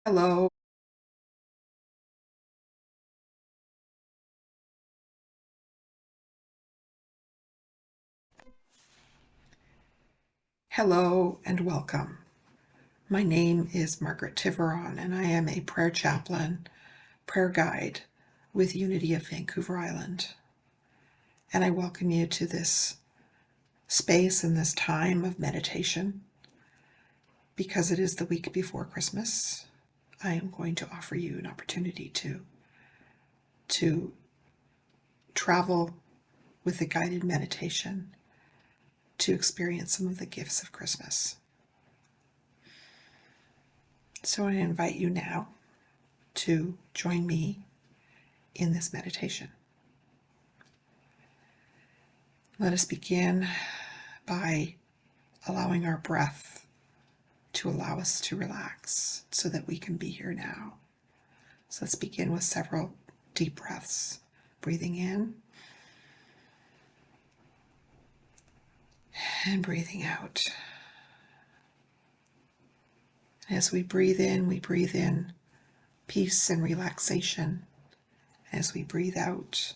Hello. Hello and welcome. My name is Margaret Tiveron and I am a prayer chaplain, prayer guide with Unity of Vancouver Island. And I welcome you to this space and this time of meditation. Because it is the week before Christmas, I am going to offer you an opportunity to travel with a guided meditation to experience some of the gifts of Christmas. So I invite you now to join me in this meditation. Let us begin by allowing our breath to allow us to relax so that we can be here now. So let's begin with several deep breaths. Breathing in and breathing out. As we breathe in peace and relaxation. As we breathe out,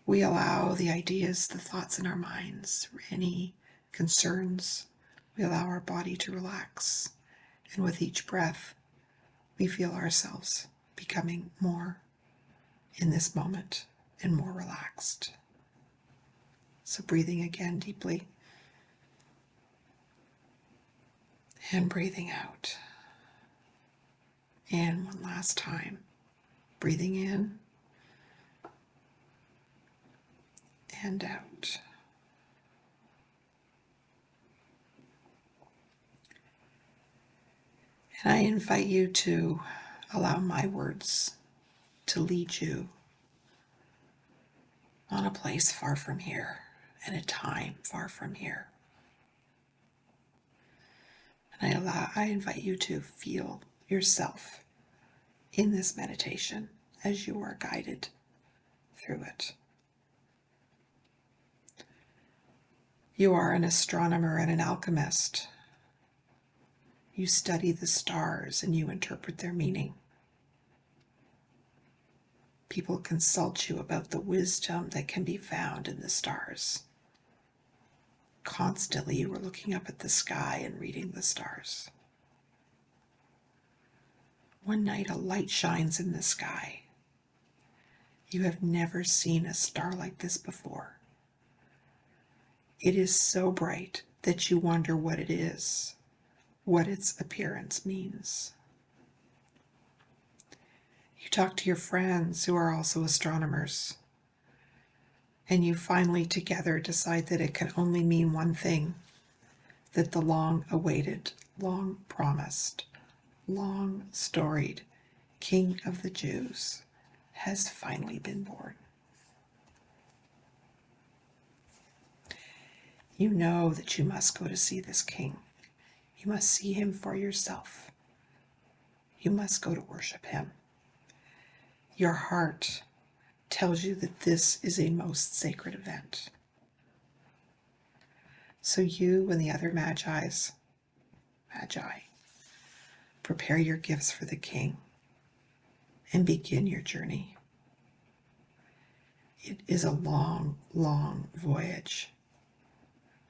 we allow the ideas, the thoughts in our minds, any concerns, we allow our body to relax. And with each breath, we feel ourselves becoming more in this moment and more relaxed. So breathing again deeply and breathing out. And one last time, breathing in and out. And I invite you to allow my words to lead you on a place far from here and a time far from here. And I invite you to feel yourself in this meditation as you are guided through it. You are an astronomer and an alchemist. You study the stars and you interpret their meaning. People consult you about the wisdom that can be found in the stars. Constantly you are looking up at the sky and reading the stars. One night a light shines in the sky. You have never seen a star like this before. It is so bright that you wonder what it is, what its appearance means. You talk to your friends who are also astronomers, and you finally together decide that it can only mean one thing, that the long-awaited, long-promised, long-storied King of the Jews has finally been born. You know that you must go to see this king. You must see him for yourself. You must go to worship him. Your heart tells you that this is a most sacred event. So you and the other magi, prepare your gifts for the king and begin your journey. It is a long, long voyage.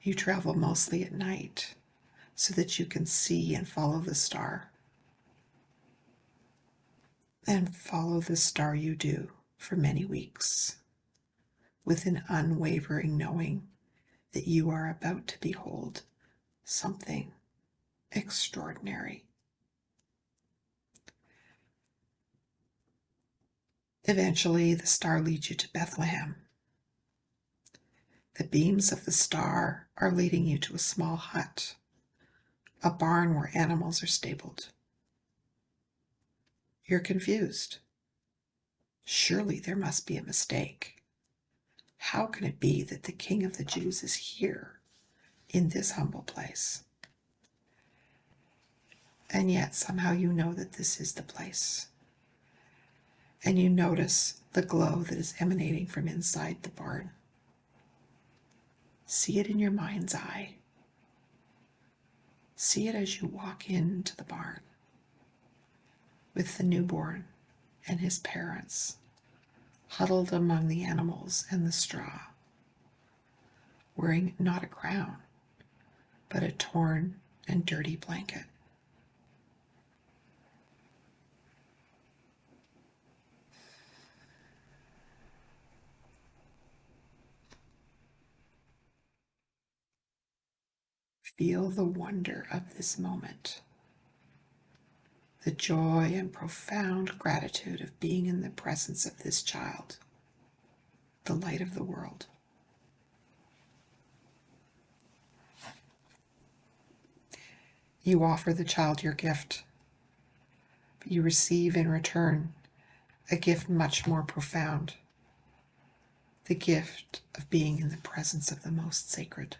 You travel mostly at night so that you can see and follow the star. And follow the star you do for many weeks with an unwavering knowing that you are about to behold something extraordinary. Eventually, the star leads you to Bethlehem. The beams of the star are leading you to a small hut, a barn where animals are stabled. You're confused. Surely there must be a mistake. How can it be that the King of the Jews is here in this humble place? And yet somehow you know that this is the place. And you notice the glow that is emanating from inside the barn. See it in your mind's eye. See it as you walk into the barn. with the newborn and his parents, huddled among the animals and the straw, wearing not a crown, but a torn and dirty blanket. Feel the wonder of this moment, the joy and profound gratitude of being in the presence of this child, the light of the world. You offer the child your gift, but you receive in return a gift much more profound, the gift of being in the presence of the most sacred.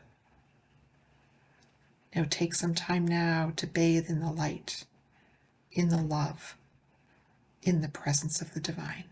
Now take some time now to bathe in the light, in the love, in the presence of the divine.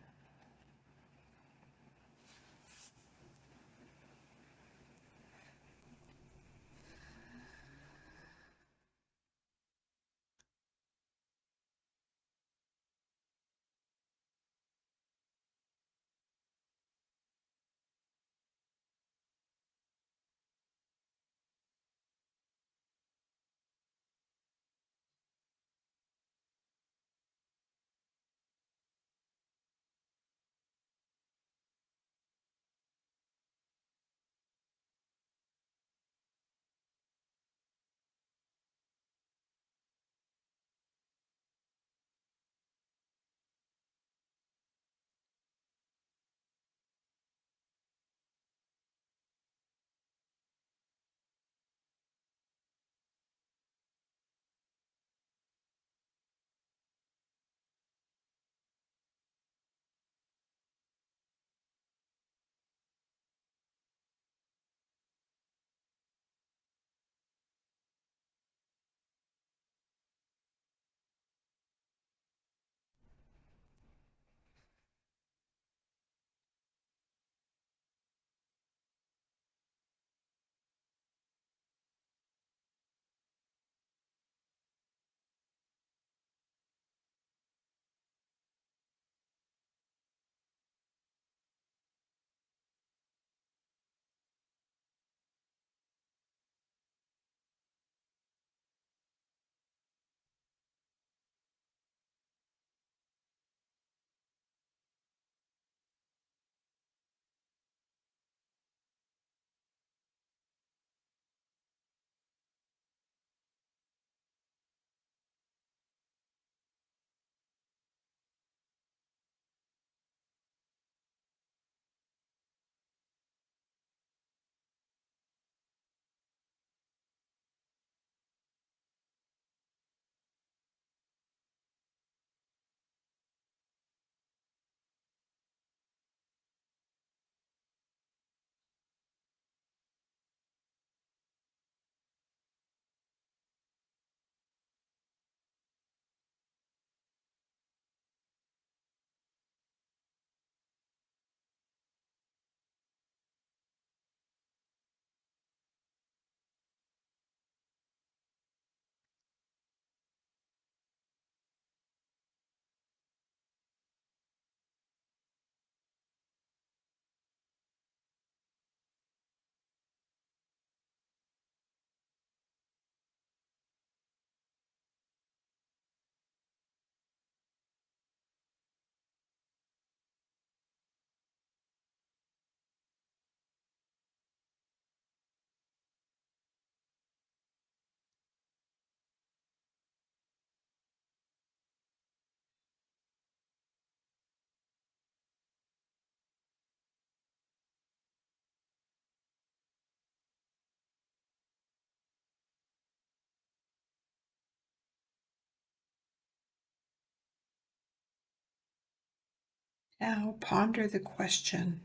Now ponder the question,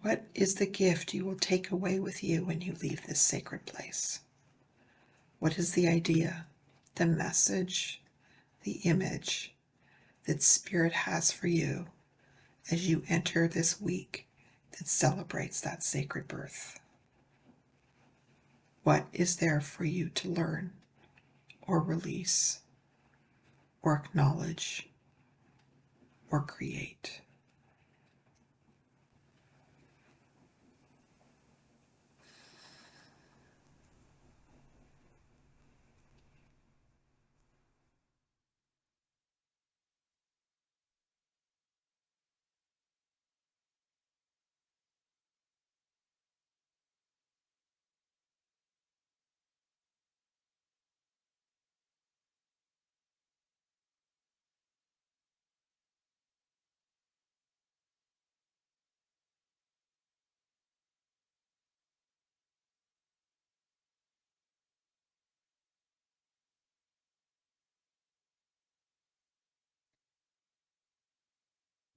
what is the gift you will take away with you when you leave this sacred place? What is the idea, the message, the image that Spirit has for you as you enter this week that celebrates that sacred birth? What is there for you to learn or release? or acknowledge or create.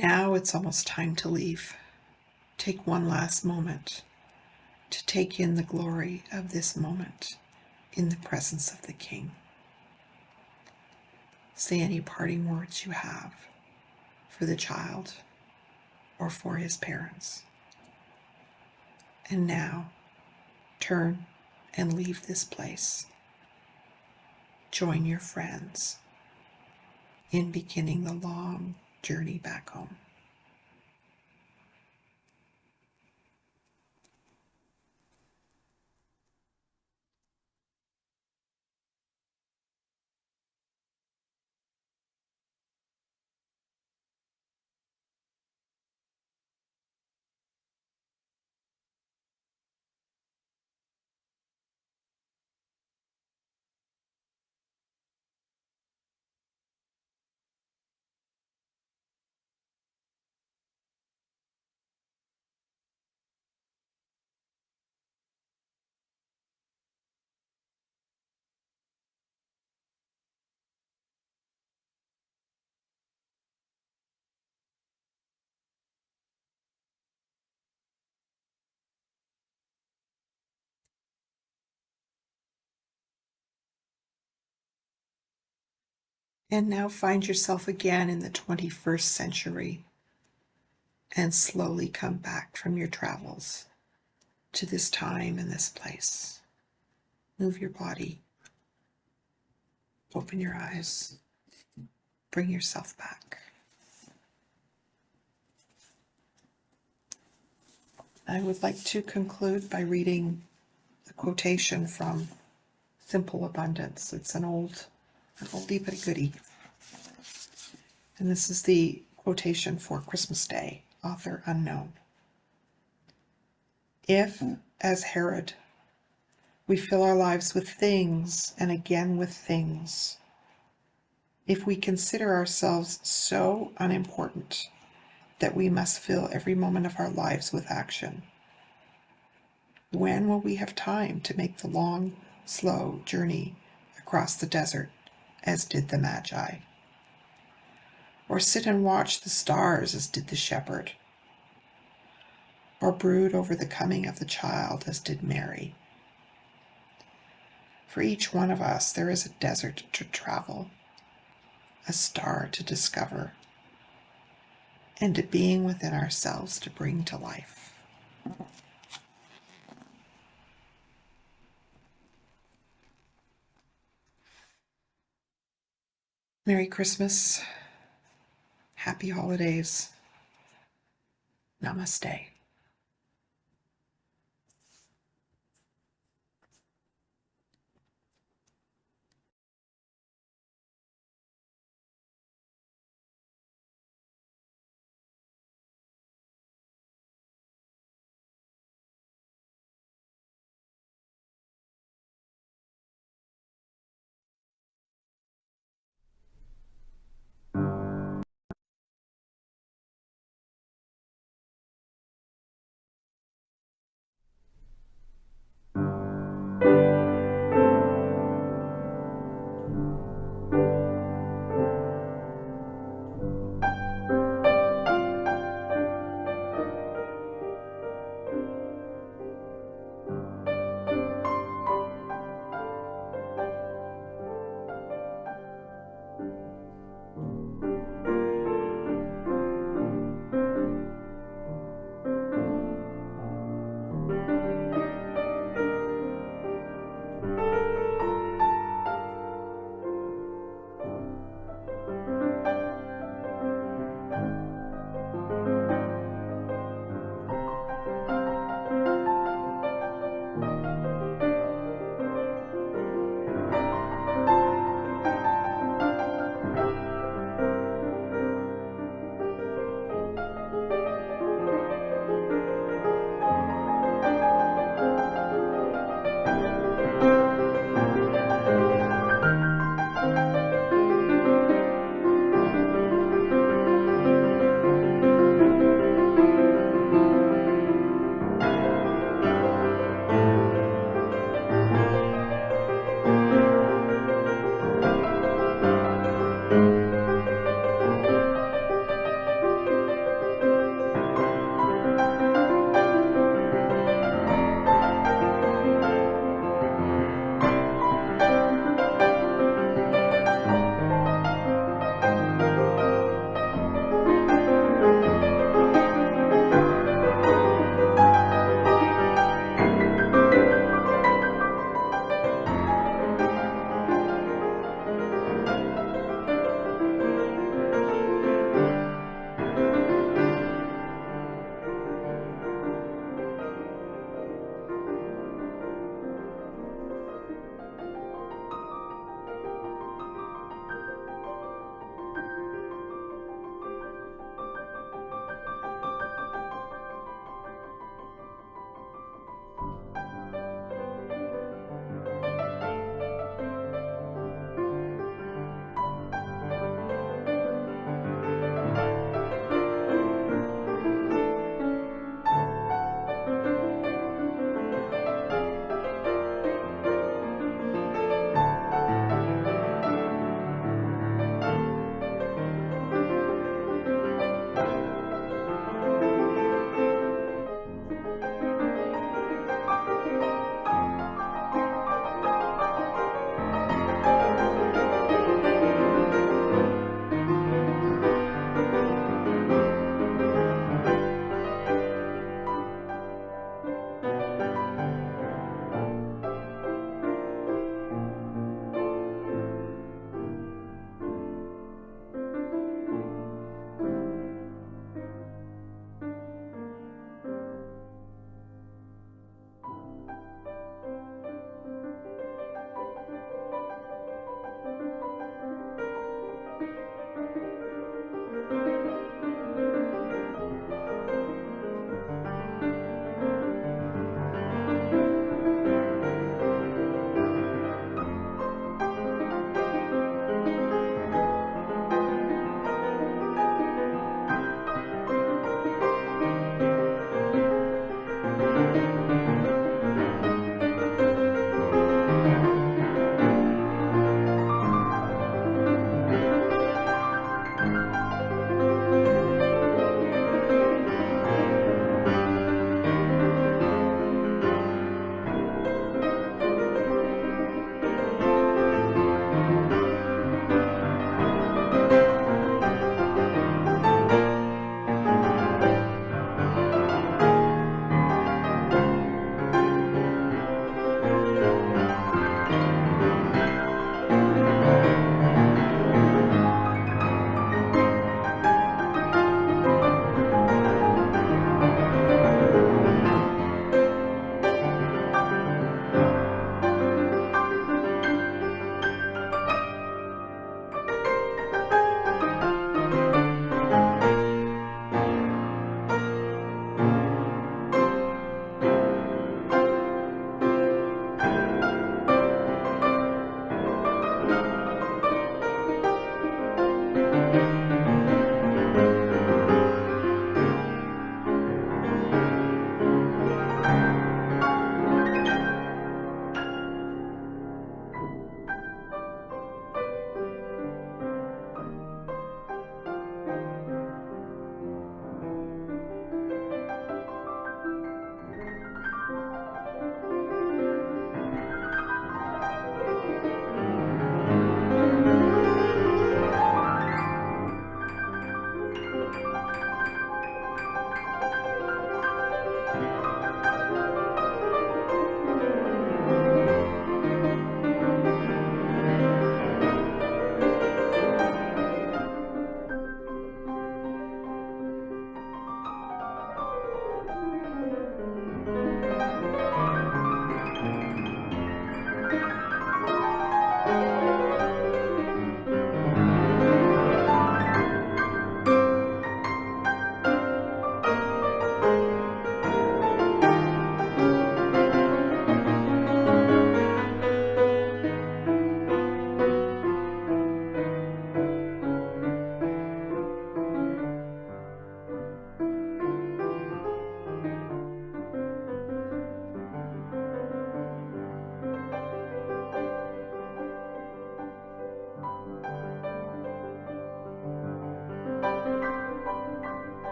Now it's almost time to leave. Take one last moment to take in the glory of this moment in the presence of the King. Say any parting words you have for the child or for his parents. And now, turn and leave this place. Join your friends in beginning the long journey back home. And now find yourself again in the 21st century and slowly come back from your travels to this time and this place. Move your body, open your eyes, bring yourself back. I would like to conclude by reading a quotation from Simple Abundance. It's an oldie but a goodie. And this is the quotation for Christmas Day, author unknown. If, as Herod, we fill our lives with things and again with things, if we consider ourselves so unimportant that we must fill every moment of our lives with action, when will we have time to make the long, slow journey across the desert as did the Magi? Or sit and watch the stars as did the shepherd? Or brood over the coming of the child as did Mary? For each one of us there is a desert to travel, a star to discover, and a being within ourselves to bring to life. Merry Christmas, happy holidays, namaste.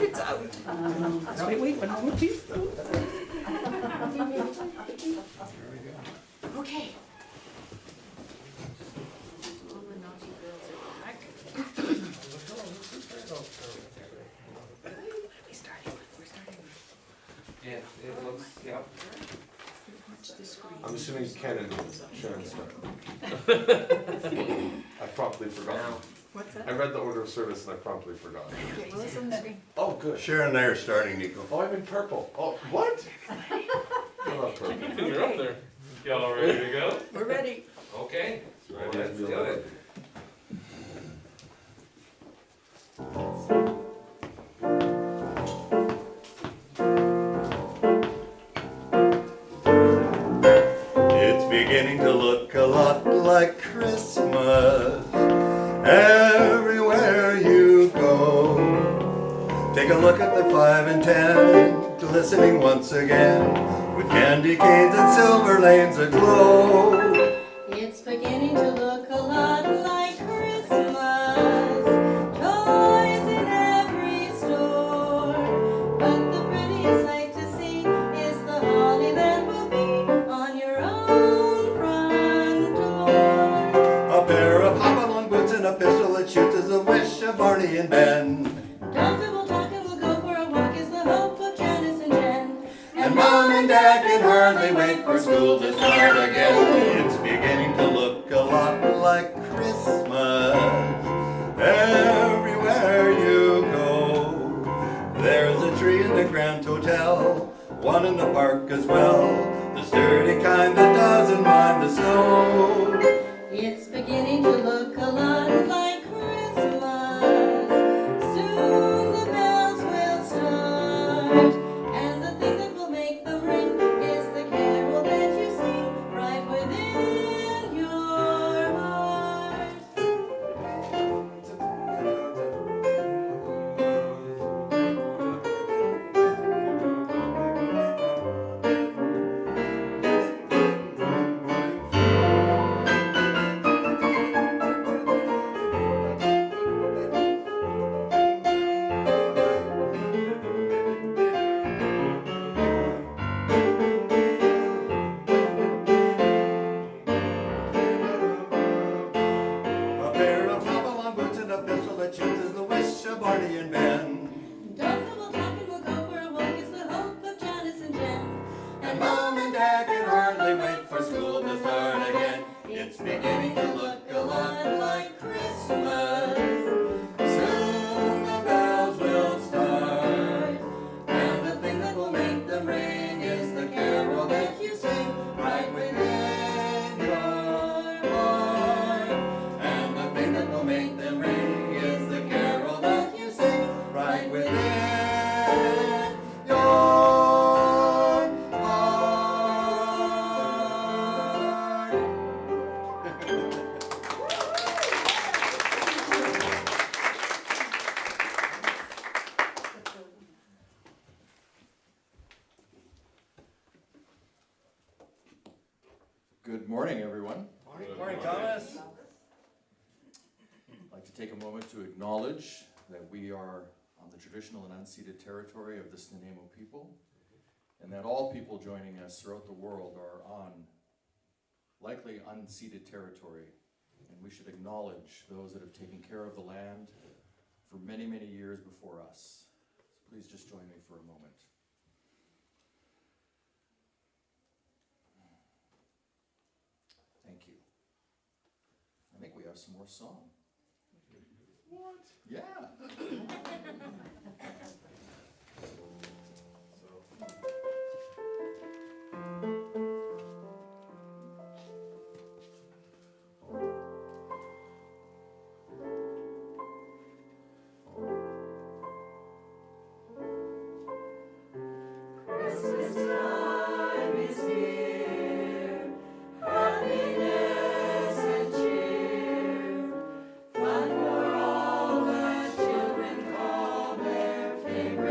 It's out. Wait, one moment, please. Okay. All the naughty girls are back. We're starting with. Yeah, it looks, yeah. Watch the screen. I'm assuming Ken and Sharon start. I promptly forgot. What's that? I read the order of service and I promptly forgot. Okay, well, it's on the screen. Oh, good. Sharon and I are starting, Nico. Oh, I'm in purple. Oh, what? I love purple. You're up there. Y'all all ready to go? We're ready. Okay, let's do it. It's beginning to look a lot like Christmas everywhere you go. Take a look at the 5 and 10, glistening once again, with candy canes and silver lanes aglow. It's beginning to look a lot like Christmas and Ben. Dolls that will talk and will go for a walk is the hope of Janice and Jen. And Mom and Dad can hardly wait for school to start again. It's beginning to look a lot like Christmas everywhere you go. There's a tree in the Grand Hotel, one in the park as well, the sturdy kind that doesn't mind the snow. It's beginning to look a lot like Christmas. Soon the bells will start, and the thing that will make them ring is the carol that you sing right within your heart. A pair of hop-along boots and a pistol that shoots is the wish of Barney and Ben. Dolls that will talk and will go for a walk is the hope of Janice and Jen. And Mom and Dad can hardly wait for school to start again. It's beginning to look a lot like Christmas. Soon the bells will start, and the thing that will make them ring is the carol that you sing right within your heart. And the thing that will make them ring is the carol that you sing right within your heart. Good morning, everyone. Morning, Thomas. I'd like to take a moment to acknowledge that we are on the traditional and unceded territory of the Snuneymuxw people, and that all people joining us throughout the world are on likely unceded territory, and we should acknowledge those that have taken care of the land for many, many years before us. So please just join me for a moment. Thank you. I think we have some more song. What? Yeah. Christmas time is here, happiness and cheer, fun for all the children call their favorite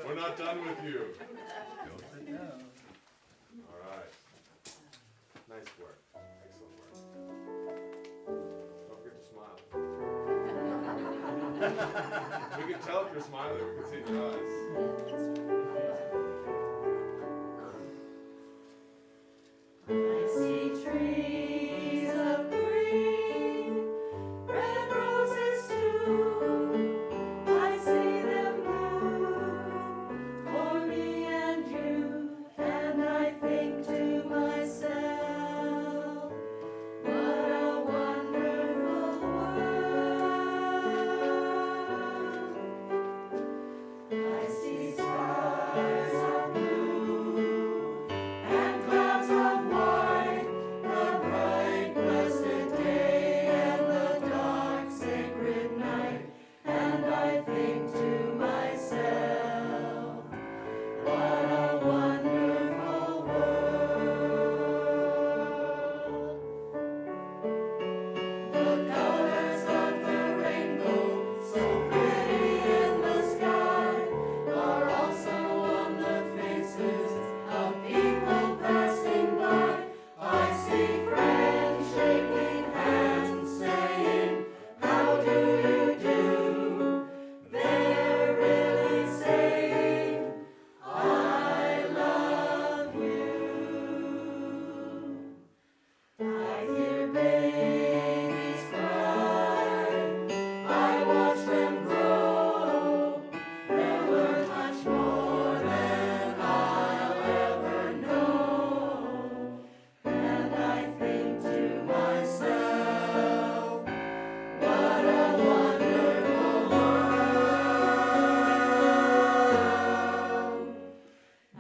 We're not done with you. Go sit down. All right. Nice work. Excellent work. Don't forget to smile. We can tell if you're smiling. We can see in your eyes. I see trees of green, red roses too. I see them bloom for me and you, and I think to myself, what a wonderful world. I see skies of blue and clouds of white, the bright blessed day and the dark sacred night, and I think to myself, what a wonderful world. The colors of the rainbow, so pretty in the sky, are also on the faces of people passing by. I see friends shaking hands, saying, how do you do? They're really saying, I love you. I hear babies cry, I watch them grow. They'll learn much more than I'll ever know. And I think to myself, what a wonderful world.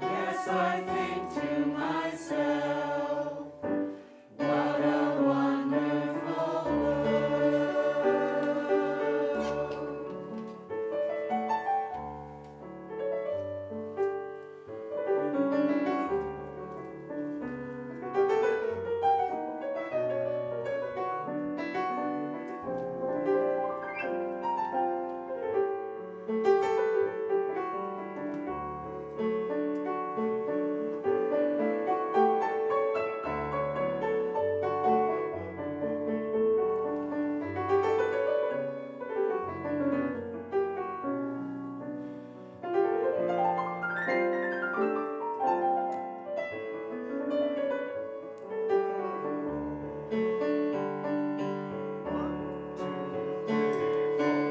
Yes, I think to myself, what a wonderful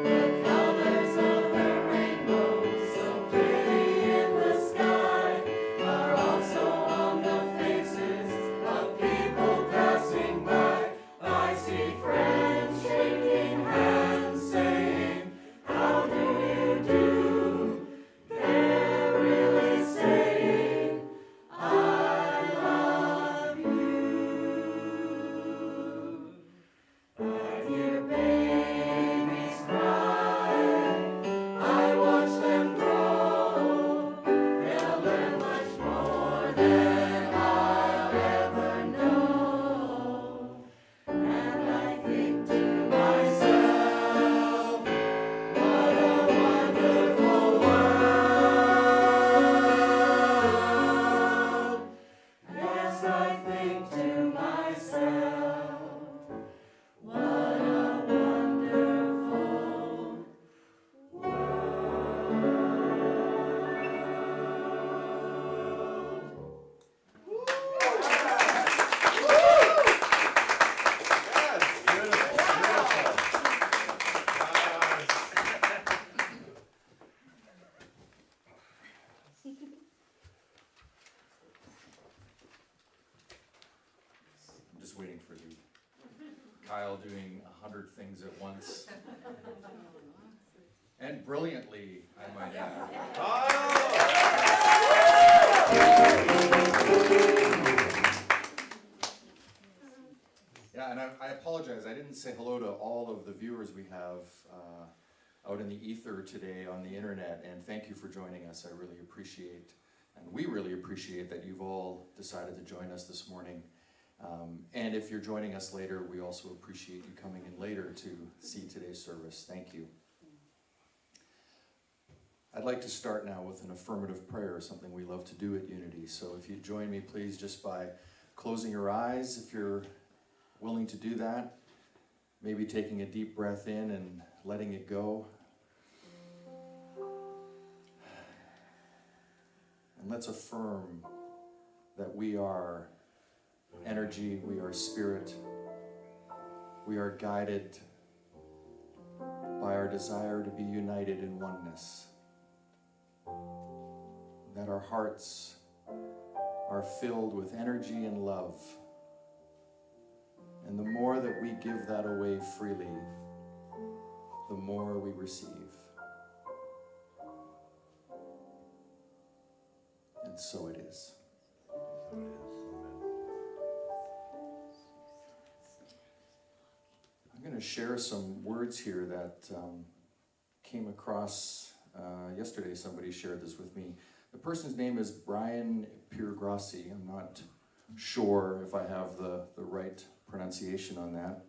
The colors of the rainbow, so pretty in the sky, are also on the faces of people passing by. I see friends shaking hands, saying, how do you do? They're really saying, I love you. I hear babies cry, I watch them grow. They'll learn much more than I'll ever know. And I think to myself, what a wonderful world. Yes, I think to myself, what a wonderful Yes, beautiful, beautiful. I'm just waiting for the Kyle doing 100 things at once. And brilliantly, I might add. Yeah, and I apologize, I didn't say hello to all of the viewers we have out in the ether today on the internet, and thank you for joining us. I really appreciate, and we really appreciate that you've all decided to join us this morning. And if you're joining us later, we also appreciate you coming in later to see today's service. Thank you. I'd like to start now with an affirmative prayer, something we love to do at Unity. So if you join me, please, just by closing your eyes, if you're willing to do that. Maybe taking a deep breath in and letting it go. And let's affirm that we are energy, we are spirit, we are guided by our desire to be united in oneness. That our hearts are filled with energy and love. And the more that we give that away freely, the more we receive. And so it is. I'm going to share some words here that came across yesterday. Somebody shared this with me. The person's name is Brian Piergrossi. I'm not sure if I have the right pronunciation on that.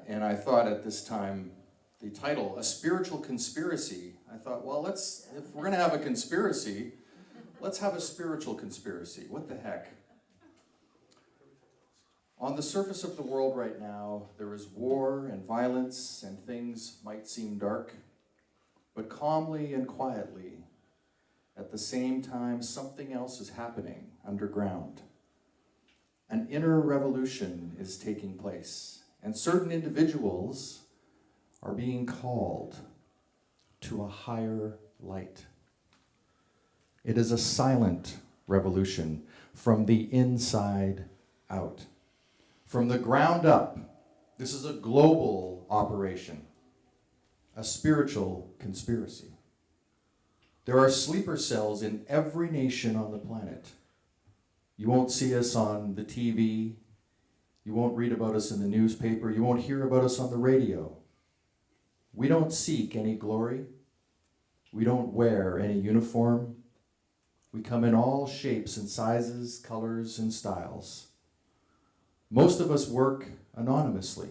And I thought at this time, the title, A Spiritual Conspiracy, I thought, well, if we're going to have a conspiracy, let's have a spiritual conspiracy. What the heck? On the surface of the world right now, there is war and violence, and things might seem dark, but calmly and quietly, at the same time, something else is happening underground. An inner revolution is taking place, and certain individuals are being called to a higher light. It is a silent revolution from the inside out. From the ground up, this is a global operation, a spiritual conspiracy. There are sleeper cells in every nation on the planet. You won't see us on the TV. You won't read about us in the newspaper. You won't hear about us on the radio. We don't seek any glory. We don't wear any uniform. We come in all shapes and sizes, colors and styles. Most of us work anonymously.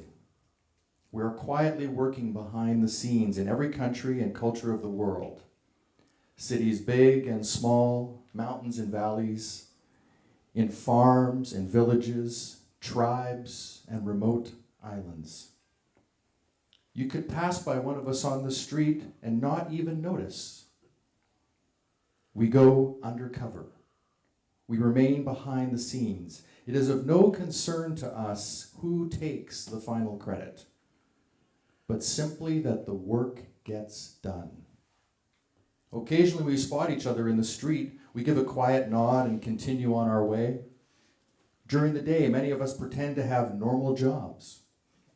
We are quietly working behind the scenes in every country and culture of the world. Cities big and small, mountains and valleys, in farms and villages, tribes and remote islands. You could pass by one of us on the street and not even notice. We go undercover. We remain behind the scenes. It is of no concern to us who takes the final credit, but simply that the work gets done. Occasionally we spot each other in the street. We give a quiet nod and continue on our way. During the day, many of us pretend to have normal jobs,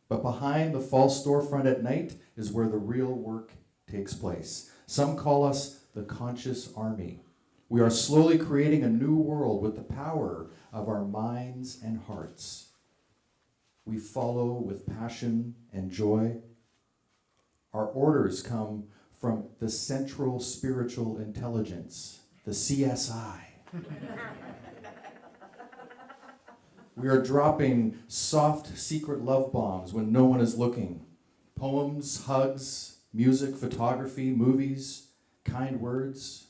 but behind the false storefront at night is where the real work takes place. Some call us the conscious army. We are slowly creating a new world with the power of our minds and hearts. We follow with passion and joy. Our orders come from the Central Spiritual Intelligence, the CSI. We are dropping soft, secret love bombs when no one is looking. Poems, hugs, music, photography, movies, kind words,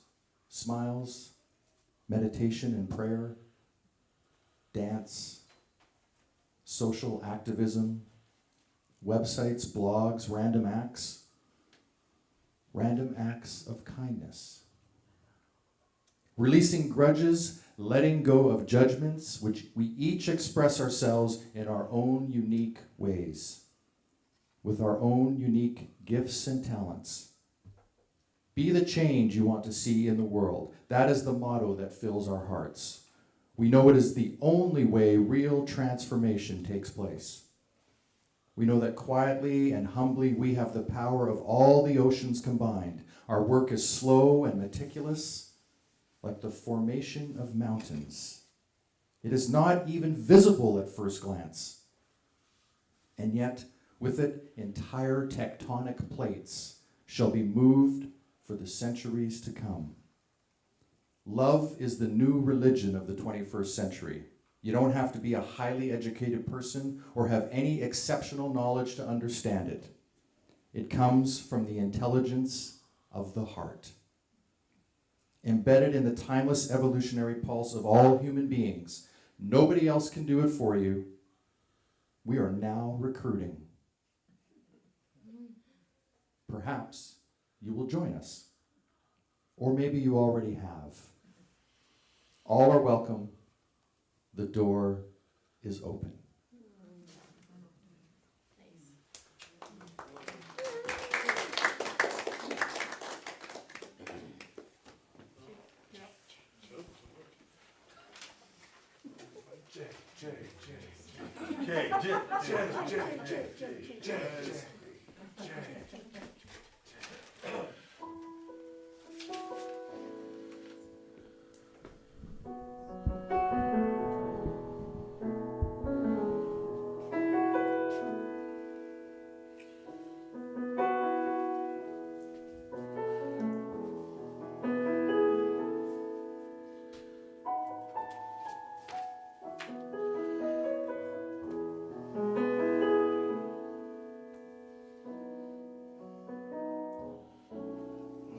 smiles, meditation and prayer, dance, social activism, websites, blogs, random acts of kindness. Releasing grudges, letting go of judgments, which we each express ourselves in our own unique ways, with our own unique gifts and talents. Be the change you want to see in the world. That is the motto that fills our hearts. We know it is the only way real transformation takes place. We know that quietly and humbly we have the power of all the oceans combined. Our work is slow and meticulous, like the formation of mountains. It is not even visible at first glance. And yet, with it, entire tectonic plates shall be moved for the centuries to come. Love is the new religion of the 21st century. You don't have to be a highly educated person or have any exceptional knowledge to understand it. It comes from the intelligence of the heart. Embedded in the timeless evolutionary pulse of all human beings, nobody else can do it for you. We are now recruiting. Perhaps you will join us, or maybe you already have. All are welcome. The door is open.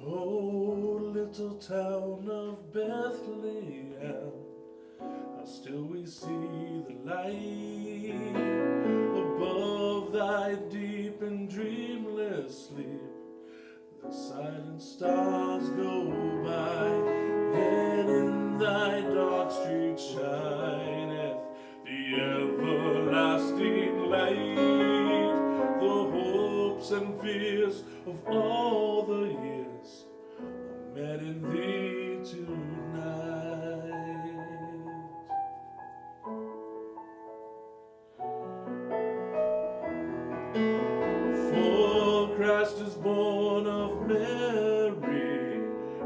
Oh, little town of Bethlehem, how still we see the light above thy deep and dreamless sleep. The silent stars go by, and in thy dark street shineth the everlasting light. The hopes and fears of all the years are met in thee tonight. For Christ is born of Mary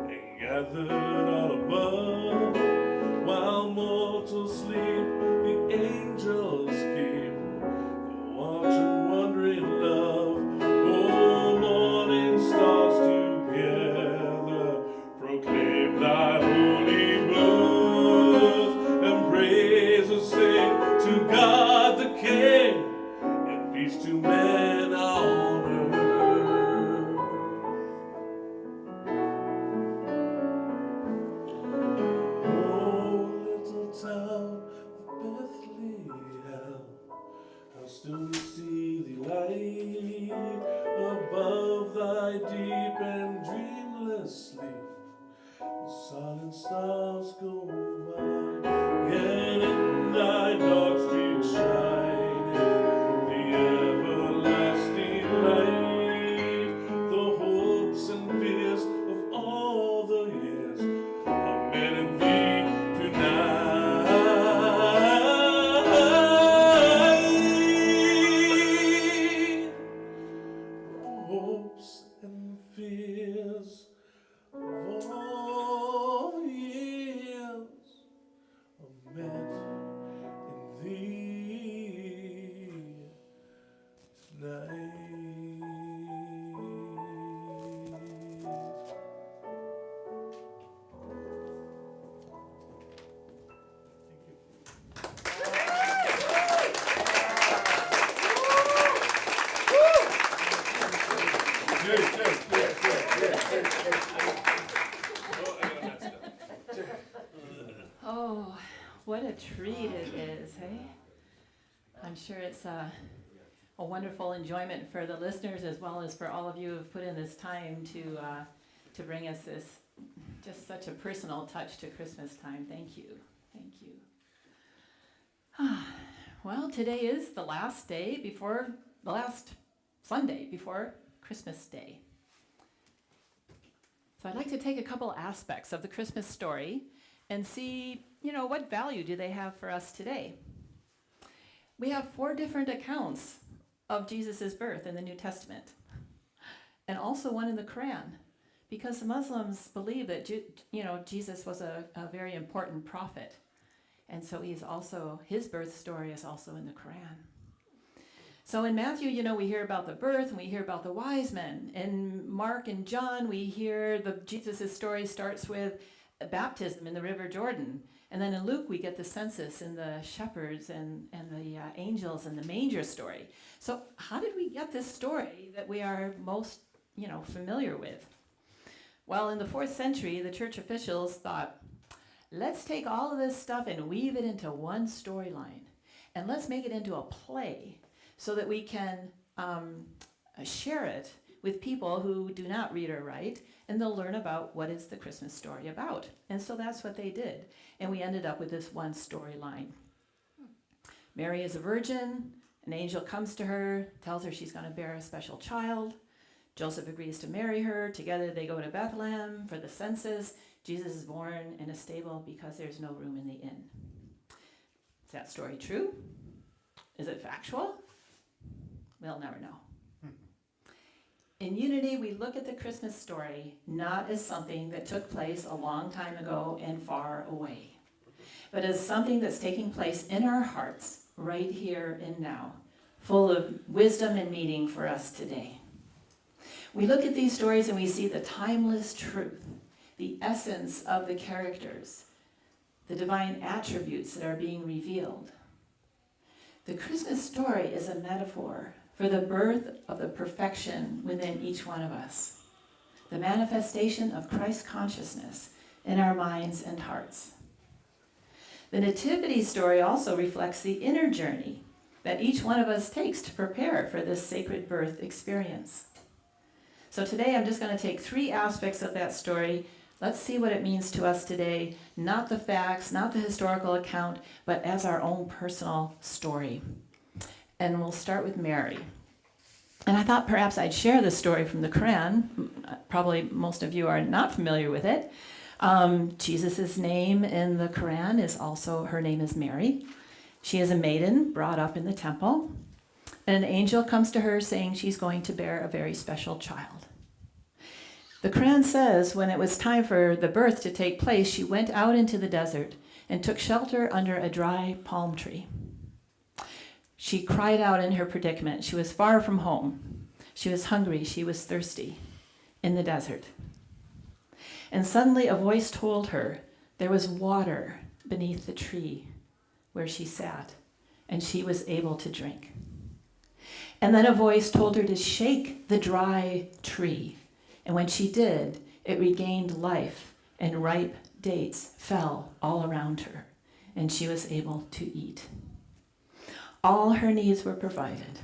and gathered all above, while mortals sleep, the angels keep the watch and wondering love. Oh, morning stars together proclaim thy holy birth, and praises sing to God the King, and peace to men on earth. Oh, little town of Bethlehem, how still we see the light above thy deep and dreamless sleep. The silent stars go by, and in thy dark street shineth the everlasting light. The hopes and fears of all the years are met in thee tonight. Hopes and fears of all years are met in thee tonight. Oh, what a treat it is, hey? I'm sure it's a wonderful enjoyment for the listeners as well as for all of you who've put in this time to bring us this just such a personal touch to Christmas time. Thank you. Thank you. Well, today is the last Sunday before Christmas Day. So I'd like to take a couple aspects of the Christmas story and see, what value do they have for us today? We have 4 different accounts of Jesus' birth in the New Testament, and also one in the Quran, because the Muslims believe that Jesus was a very important prophet, and so his birth story is also in the Quran. So in Matthew, we hear about the birth and we hear about the wise men. In Mark and John, we hear Jesus' story starts with baptism in the River Jordan. And then in Luke, we get the census and the shepherds and the angels and the manger story. So how did we get this story that we are most, familiar with? Well, in the 4th century, the church officials thought, let's take all of this stuff and weave it into one storyline. And let's make it into a play so that we can share it with people who do not read or write, and they'll learn about what is the Christmas story about. And so that's what they did. And we ended up with this one storyline. Mary is a virgin. An angel comes to her, tells her she's going to bear a special child. Joseph agrees to marry her. Together they go to Bethlehem for the census. Jesus is born in a stable because there's no room in the inn. Is that story true? Is it factual? We'll never know. In Unity, we look at the Christmas story not as something that took place a long time ago and far away, but as something that's taking place in our hearts right here and now, full of wisdom and meaning for us today. We look at these stories and we see the timeless truth, the essence of the characters, the divine attributes that are being revealed. The Christmas story is a metaphor for the birth of the perfection within each one of us, the manifestation of Christ consciousness in our minds and hearts. The Nativity story also reflects the inner journey that each one of us takes to prepare for this sacred birth experience. So today I'm just going to take 3 aspects of that story. Let's see what it means to us today, not the facts, not the historical account, but as our own personal story. And we'll start with Mary. And I thought perhaps I'd share this story from the Quran. Probably most of you are not familiar with it. Jesus' name in the Quran is also, her name is Mary. She is a maiden brought up in the temple. And an angel comes to her saying she's going to bear a very special child. The Quran says when it was time for the birth to take place, she went out into the desert and took shelter under a dry palm tree. She cried out in her predicament. She was far from home. She was hungry. She was thirsty in the desert. And suddenly a voice told her there was water beneath the tree where she sat, and she was able to drink. And then a voice told her to shake the dry tree. And when she did, it regained life, and ripe dates fell all around her, and she was able to eat. All her needs were provided.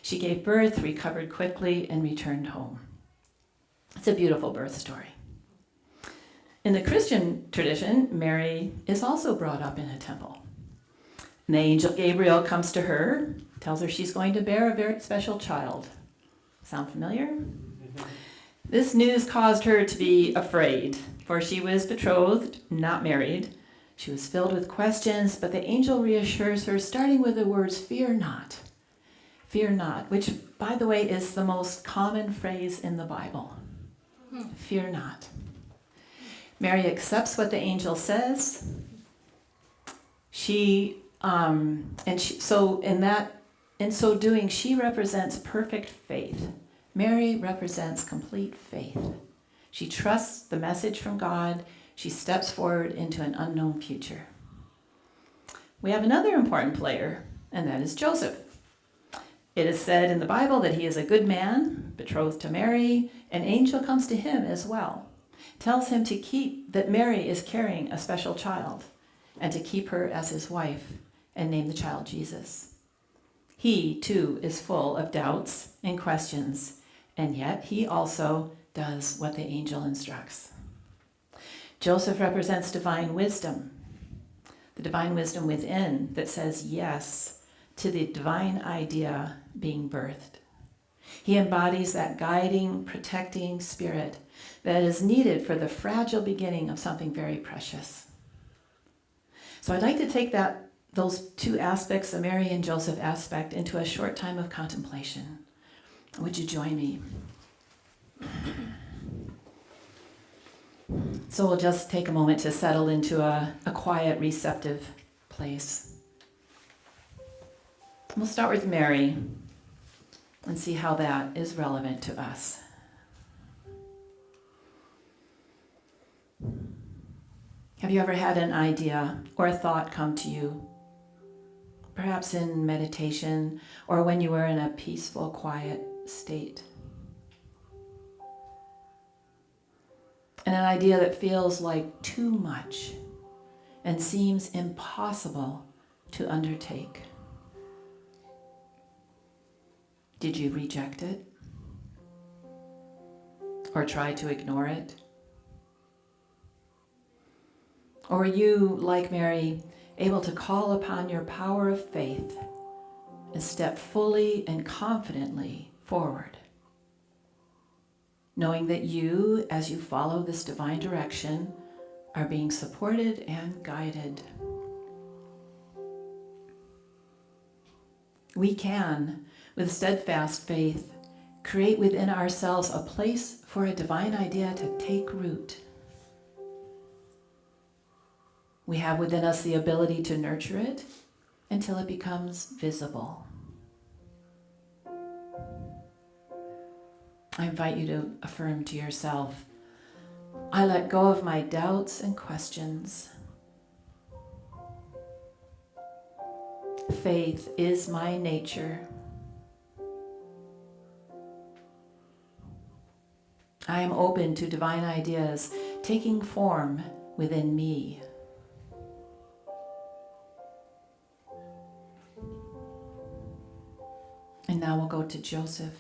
She gave birth, recovered quickly, and returned home. It's a beautiful birth story. In the Christian tradition, Mary is also brought up in a temple. And the angel Gabriel comes to her, tells her she's going to bear a very special child. Sound familiar? This news caused her to be afraid, for she was betrothed, not married. She was filled with questions, but the angel reassures her, starting with the words, "Fear not." Fear not, which, by the way, is the most common phrase in the Bible. Fear not. Mary accepts what the angel says. In so doing, she represents perfect faith. Mary represents complete faith. She trusts the message from God. She steps forward into an unknown future. We have another important player, and that is Joseph. It is said in the Bible that he is a good man, betrothed to Mary. An angel comes to him as well, tells him that Mary is carrying a special child, and to keep her as his wife, and name the child Jesus. He, too, is full of doubts and questions, and yet he also does what the angel instructs. Joseph represents divine wisdom, the divine wisdom within that says yes to the divine idea being birthed. He embodies that guiding, protecting spirit that is needed for the fragile beginning of something very precious. So I'd like to take those 2 aspects, the Mary and Joseph aspect, into a short time of contemplation. Would you join me? So we'll just take a moment to settle into a quiet, receptive place. We'll start with Mary and see how that is relevant to us. Have you ever had an idea or a thought come to you, perhaps in meditation or when you were in a peaceful, quiet state? and an idea that feels like too much and seems impossible to undertake. Did you reject it? Or try to ignore it? Or were you, like Mary, able to call upon your power of faith and step fully and confidently forward, knowing that you, as you follow this divine direction, are being supported and guided? We can, with steadfast faith, create within ourselves a place for a divine idea to take root. We have within us the ability to nurture it until it becomes visible. I invite you to affirm to yourself, I let go of my doubts and questions. Faith is my nature. I am open to divine ideas taking form within me. And now we'll go to Joseph.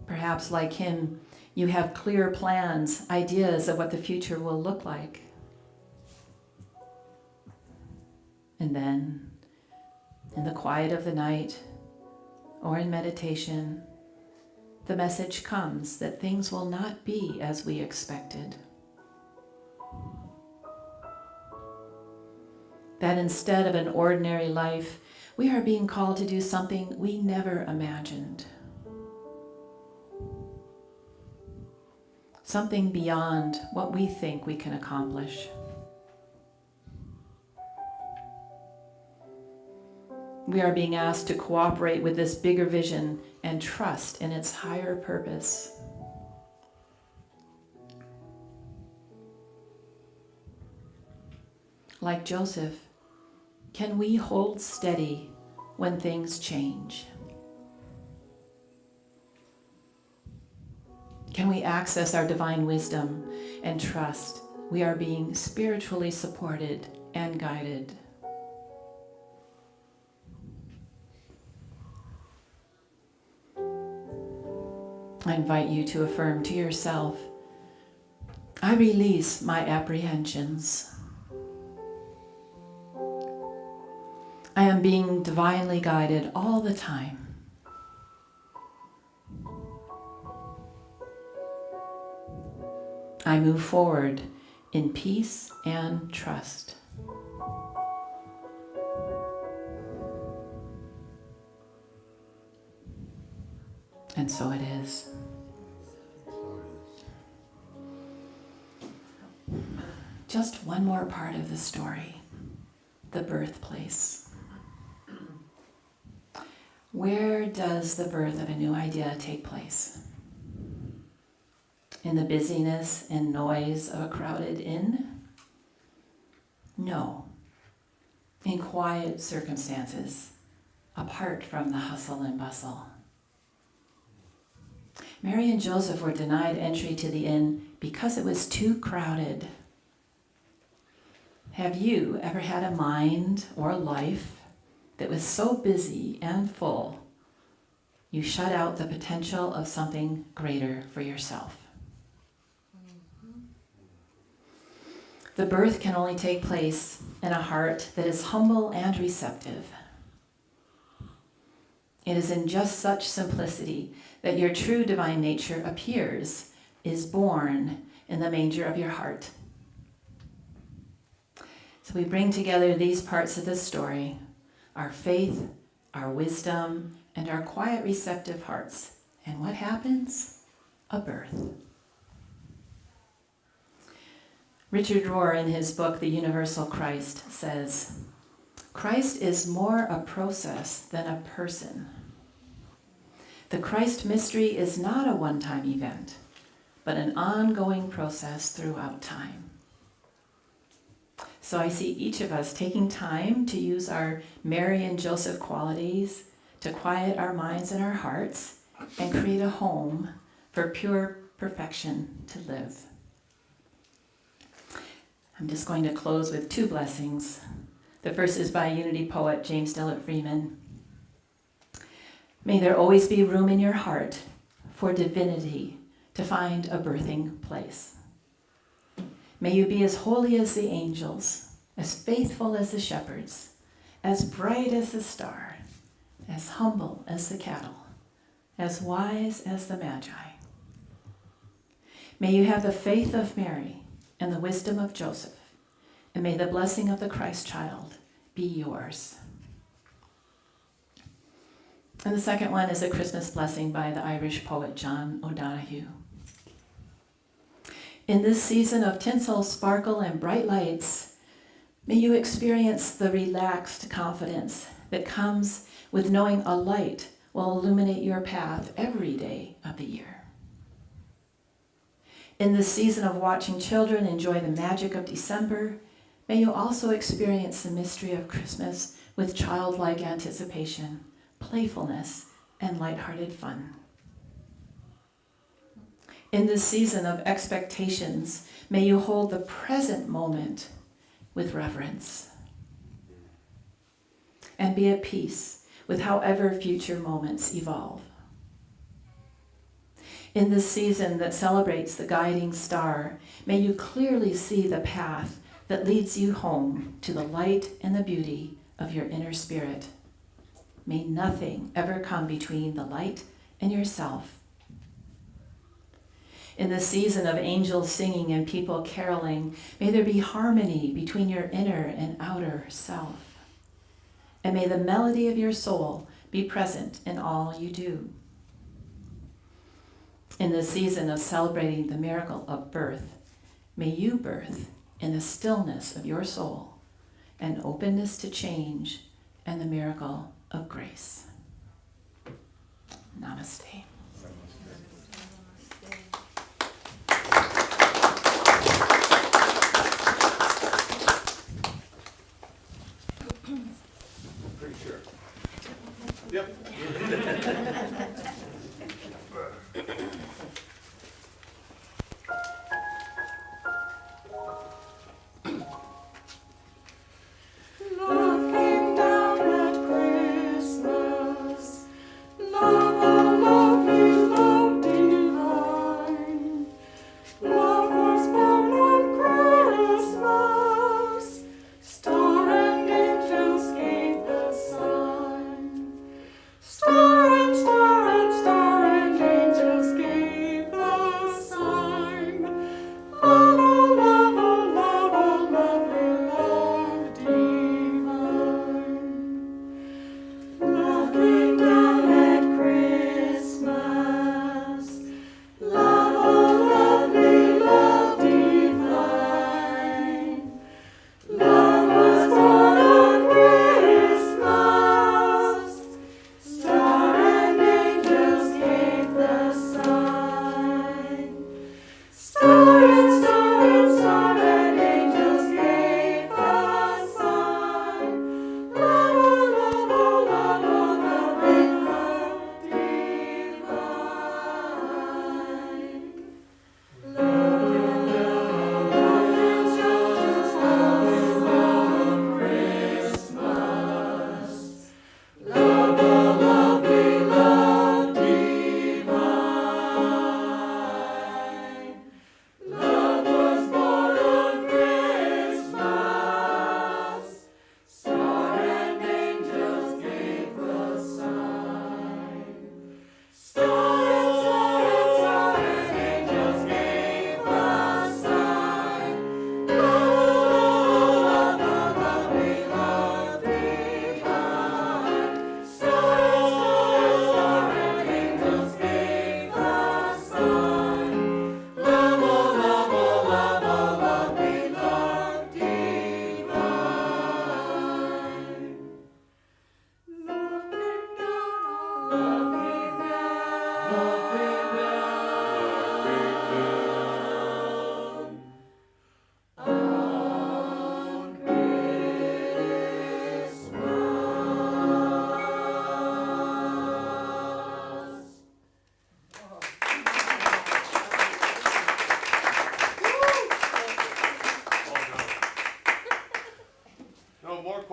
Perhaps like him, you have clear plans, ideas of what the future will look like. And then, in the quiet of the night or in meditation, the message comes that things will not be as we expected. That instead of an ordinary life, we are being called to do something we never imagined. Something beyond what we think we can accomplish. We are being asked to cooperate with this bigger vision and trust in its higher purpose. Like Joseph, can we hold steady when things change? Can we access our divine wisdom and trust we are being spiritually supported and guided? I invite you to affirm to yourself, I release my apprehensions. I am being divinely guided all the time. I move forward in peace and trust. And so it is. Just one more part of the story, the birthplace. Where does the birth of a new idea take place? In the busyness and noise of a crowded inn? No. In quiet circumstances, apart from the hustle and bustle. Mary and Joseph were denied entry to the inn because it was too crowded. Have you ever had a mind or a life that was so busy and full, you shut out the potential of something greater for yourself? The birth can only take place in a heart that is humble and receptive. It is in just such simplicity that your true divine nature appears, is born in the manger of your heart. So we bring together these parts of the story, our faith, our wisdom, and our quiet receptive hearts. And what happens? A birth. Richard Rohr, in his book, The Universal Christ, says, Christ is more a process than a person. The Christ mystery is not a one-time event, but an ongoing process throughout time. So I see each of us taking time to use our Mary and Joseph qualities to quiet our minds and our hearts and create a home for pure perfection to live. I'm just going to close with 2 blessings. The first is by Unity poet James Dillard Freeman. May there always be room in your heart for divinity to find a birthing place. May you be as holy as the angels, as faithful as the shepherds, as bright as the star, as humble as the cattle, as wise as the magi. May you have the faith of Mary and the wisdom of Joseph, and may the blessing of the Christ child be yours. And the second one is a Christmas blessing by the Irish poet John O'Donoghue. In this season of tinsel, sparkle, and bright lights, may you experience the relaxed confidence that comes with knowing a light will illuminate your path every day of the year. In this season of watching children enjoy the magic of December, may you also experience the mystery of Christmas with childlike anticipation, playfulness, and lighthearted fun. In this season of expectations, may you hold the present moment with reverence and be at peace with however future moments evolve. In this season that celebrates the guiding star, may you clearly see the path that leads you home to the light and the beauty of your inner spirit. May nothing ever come between the light and yourself. In the season of angels singing and people caroling, may there be harmony between your inner and outer self. And may the melody of your soul be present in all you do. In the season of celebrating the miracle of birth, may you birth in the stillness of your soul an openness to change and the miracle of grace. Namaste. Pretty sure. Yep. Love came down at Christmas. Love, oh love,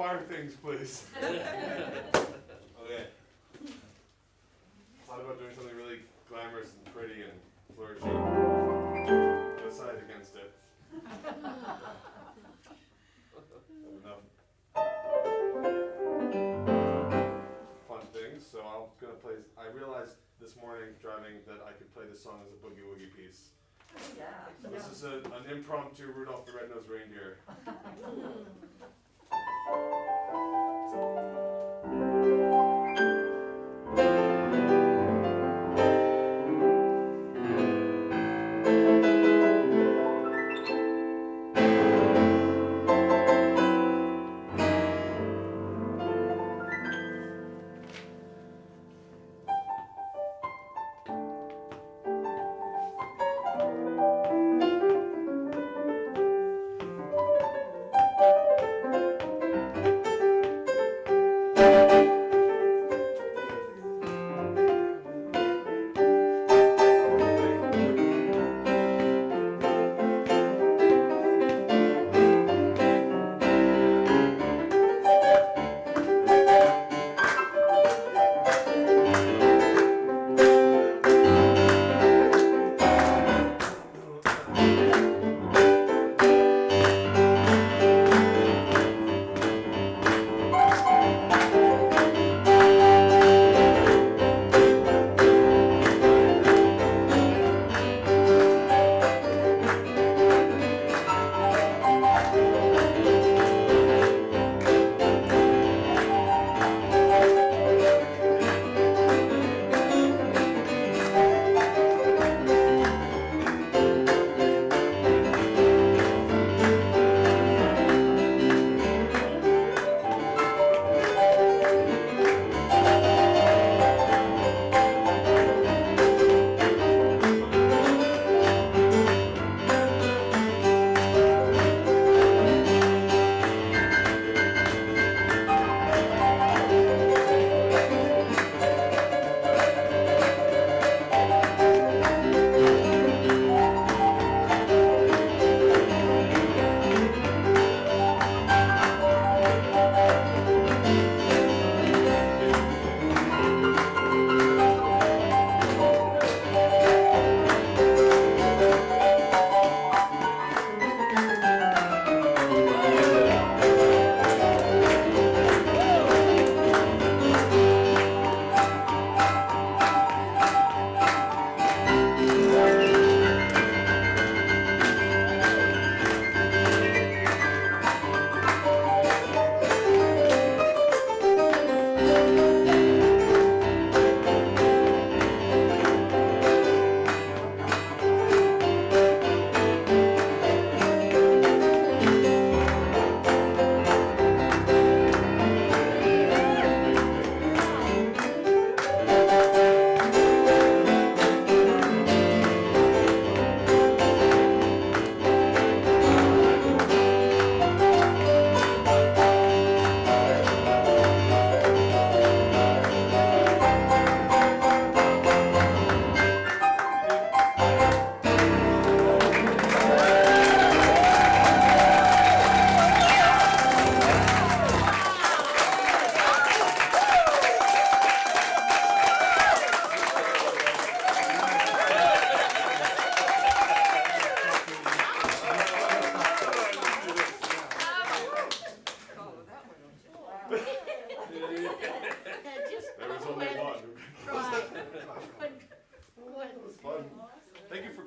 choir things, please. Okay. Thought about doing something really glamorous and pretty and flourishy. Decided against it. Enough fun things, so I'm gonna play. I realized this morning driving that I could play this song as a boogie woogie piece. Yeah. So this is an impromptu Rudolph the Red-Nosed Reindeer.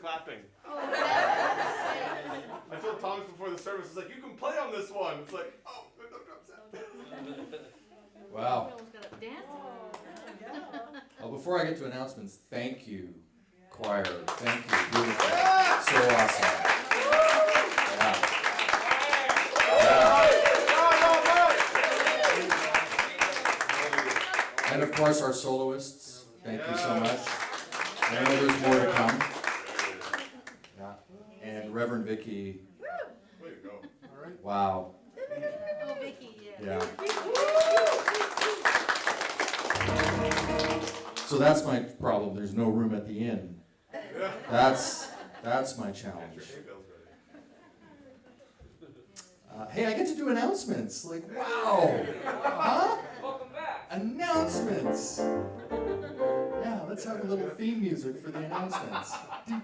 clapping. I told Thomas before the service, it's like, you can play on this one. It's like, oh, no drum set. Wow. Well, before I get to announcements, thank you, choir. Thank you. Beautiful. So awesome. And of course, our soloists. Thank you so much. I know there's more to come. Yeah. And Reverend Vicki. Way to go. All right. Wow. Oh, Vicki, yeah. So that's my problem. There's no room at the inn. That's my challenge. Hey, I get to do announcements. Like, wow. Huh? Welcome back. Announcements. Yeah, let's have a little theme music for the announcements. I'm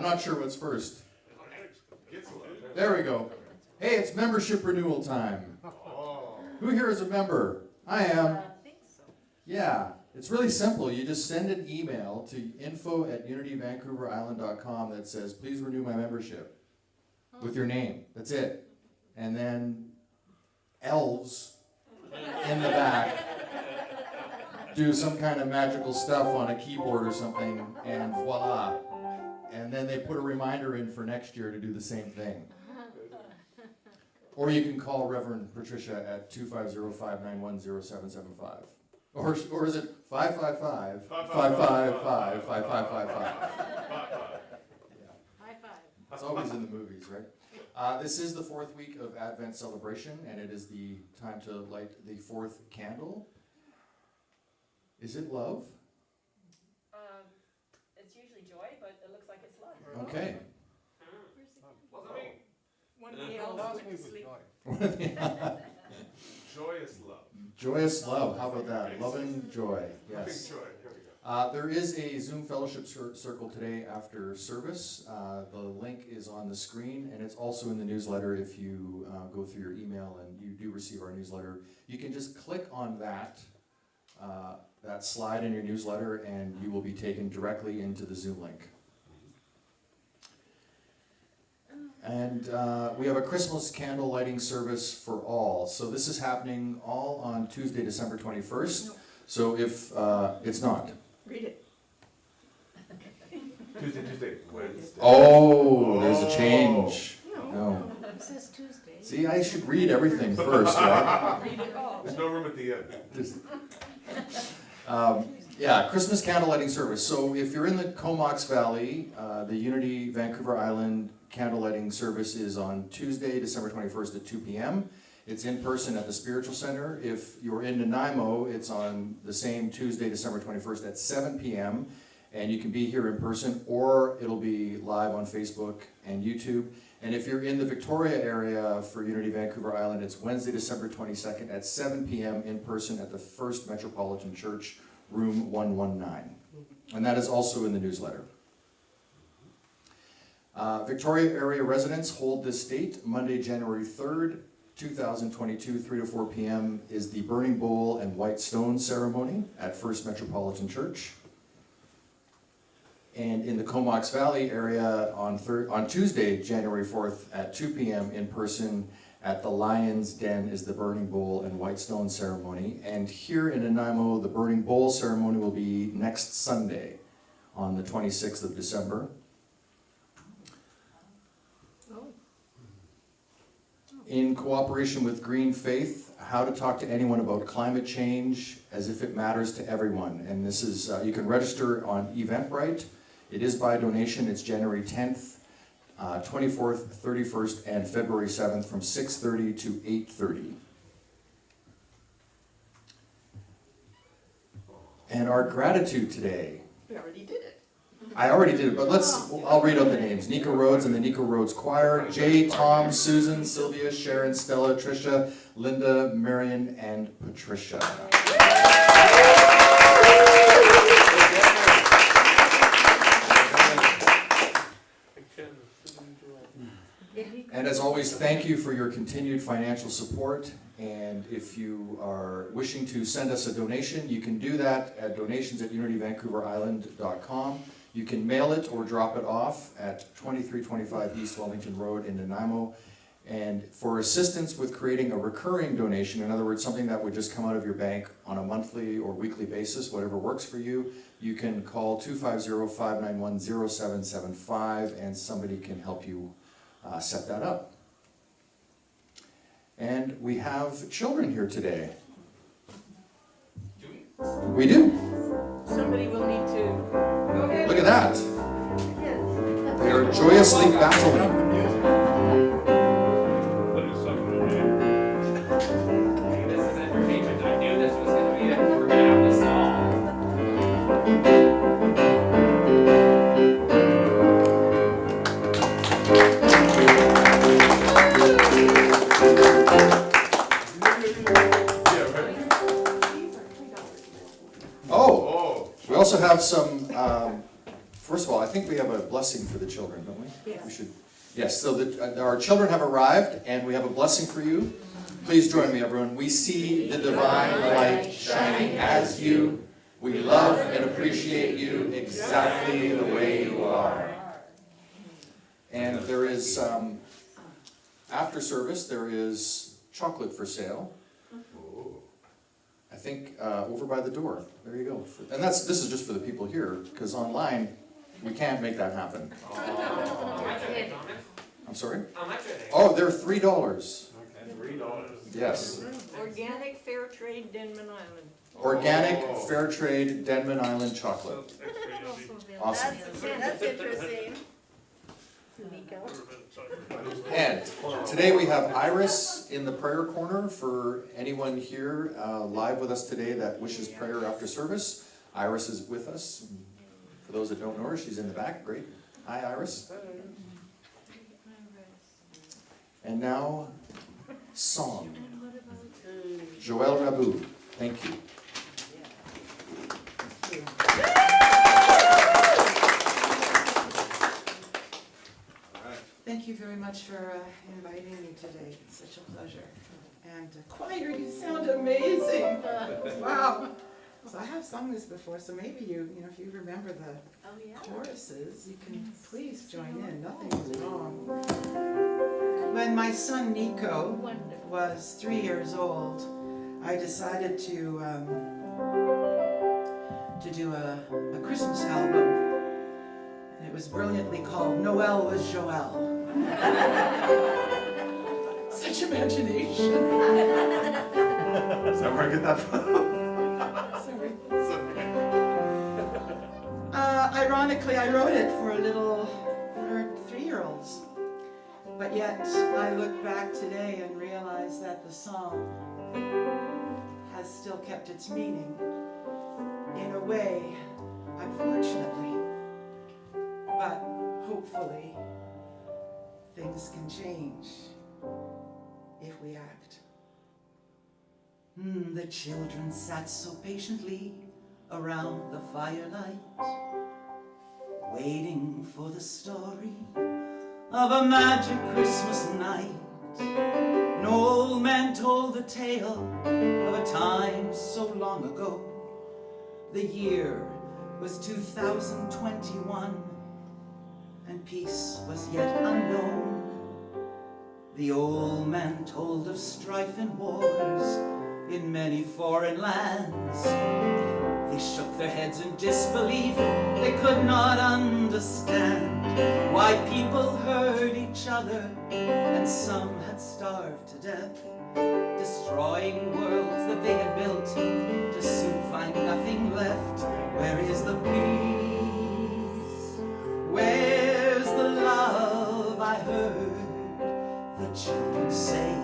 not sure what's first. There we go. Hey, it's membership renewal time. Who here is a member? I am. Yeah, it's really simple. You just send an email to info@unityvancouverisland.com that says, please renew my membership with your name. That's it. And then elves in the back do some kind of magical stuff on a keyboard or something, and voila. And then they put a reminder in for next year to do the same thing. Or you can call Reverend Patricia at 250-591-0775. Or is it 555-555-5555? High five. It's always in the movies, right? This is the fourth week of Advent celebration, and it is the time to light the fourth candle. Is it love? It's usually joy, but it looks like it's love. Okay. Wasn't me. One of the elves went to sleep. Joyous love. Joyous love. How about that? Love and joy. Yes. Joy. Here we go. There is a Zoom fellowship circle today after service. The link is on the screen, and it's also in the newsletter. If you go through your email and you do receive our newsletter, you can just click on that slide in your newsletter, and you will be taken directly into the Zoom link. And we have a Christmas candle lighting service for all. So this is happening all on Tuesday, December 21st. So if it's not. Read it. Tuesday, Wednesday. Oh, there's a change. No. It says Tuesday. See, I should read everything first, right? Read it all. There's no room at the end. Just, yeah, Christmas candle lighting service. So if you're in the Comox Valley, the Unity Vancouver Island candle lighting service is on Tuesday, December 21st at 2 p.m. It's in person at the Spiritual Center. If you're in Nanaimo, it's on the same Tuesday, December 21st at 7 p.m. And you can be here in person, or it'll be live on Facebook and YouTube. And if you're in the Victoria area for Unity Vancouver Island, it's Wednesday, December 22nd at 7 p.m. in person at the First Metropolitan Church, room 119. And that is also in the newsletter. Victoria area residents hold this date, Monday, January 3rd, 2022, 3 to 4 p.m. is the Burning Bowl and White Stone ceremony at First Metropolitan Church. And in the Comox Valley area on Tuesday, January 4th at 2 p.m. in person at the Lion's Den is the Burning Bowl and White Stone ceremony. And here in Nanaimo, the Burning Bowl ceremony will be next Sunday on the 26th of December. In cooperation with Green Faith, how to talk to anyone about climate change as if it matters to everyone. And this is, you can register on Eventbrite. It is by donation. It's January 10th, 24th, 31st, and February 7th from 6:30 to 8:30. And our gratitude today. We already did it. I already did it, but I'll read out the names. Nico Rhodes and the Nico Rhodes Choir, Jay, Tom, Susan, Sylvia, Sharon, Stella, Tricia, Linda, Marion, and Patricia. And as always, thank you for your continued financial support. And if you are wishing to send us a donation, you can do that at donations@unityvancouverisland.com. You can mail it or drop it off at 2325 East Wellington Road in Nanaimo. And for assistance with creating a recurring donation, in other words, something that would just come out of your bank on a monthly or weekly basis, whatever works for you, you can call 250-591-0775 and somebody can help you set that up. And we have children here today. We do. Somebody will need to go ahead. Look at that. They are joyously battling. This is entertainment. I knew this was going to be it. We're going to have this all. First of all, I think we have a blessing for the children, don't we? Yeah. We should. Yes, so our children have arrived, and we have a blessing for you. Please join me, everyone. We see the divine light shining as you. We love and appreciate you exactly the way you are. And there is, after service, there is chocolate for sale. I think over by the door. There you go. And this is just for the people here, because online we can't make that happen. I'm sorry? How much are they? Oh, they're $3. Okay, $3. Yes. Organic fair trade Denman Island. Organic, fair trade, Denman Island chocolate. Awesome. That's interesting. And today we have Iris in the prayer corner for anyone here live with us today that wishes prayer after service. Iris is with us. For those that don't know her, she's in the back. Great. Hi, Iris. And now, song. Joël Rabou. Thank you. Thank you very much for inviting me today. It's such a pleasure. And choir, you sound amazing. Wow. So I have sung this before, so maybe if you remember the choruses, you can please join in. Nothing is wrong. When my son Nico was 3 years old, I decided to do a Christmas album. And it was brilliantly called Noel Was Joel. Such imagination. Is that where I get that from? Sorry. Ironically, I wrote it for 3-year-olds. But yet, I look back today and realize that the song has still kept its meaning. In a way, unfortunately, but hopefully, things can change if we act. The children sat so patiently around the firelight, waiting for the story of a magic Christmas night. An old man told the tale of a time so long ago. The year was 2021, and peace was yet unknown. The old man told of strife and wars in many foreign lands. They shook their heads in disbelief. They could not understand why people hurt each other, and some had starved to death, destroying worlds that they had built to soon find nothing left. Where is the peace? Where's the love I heard the children say?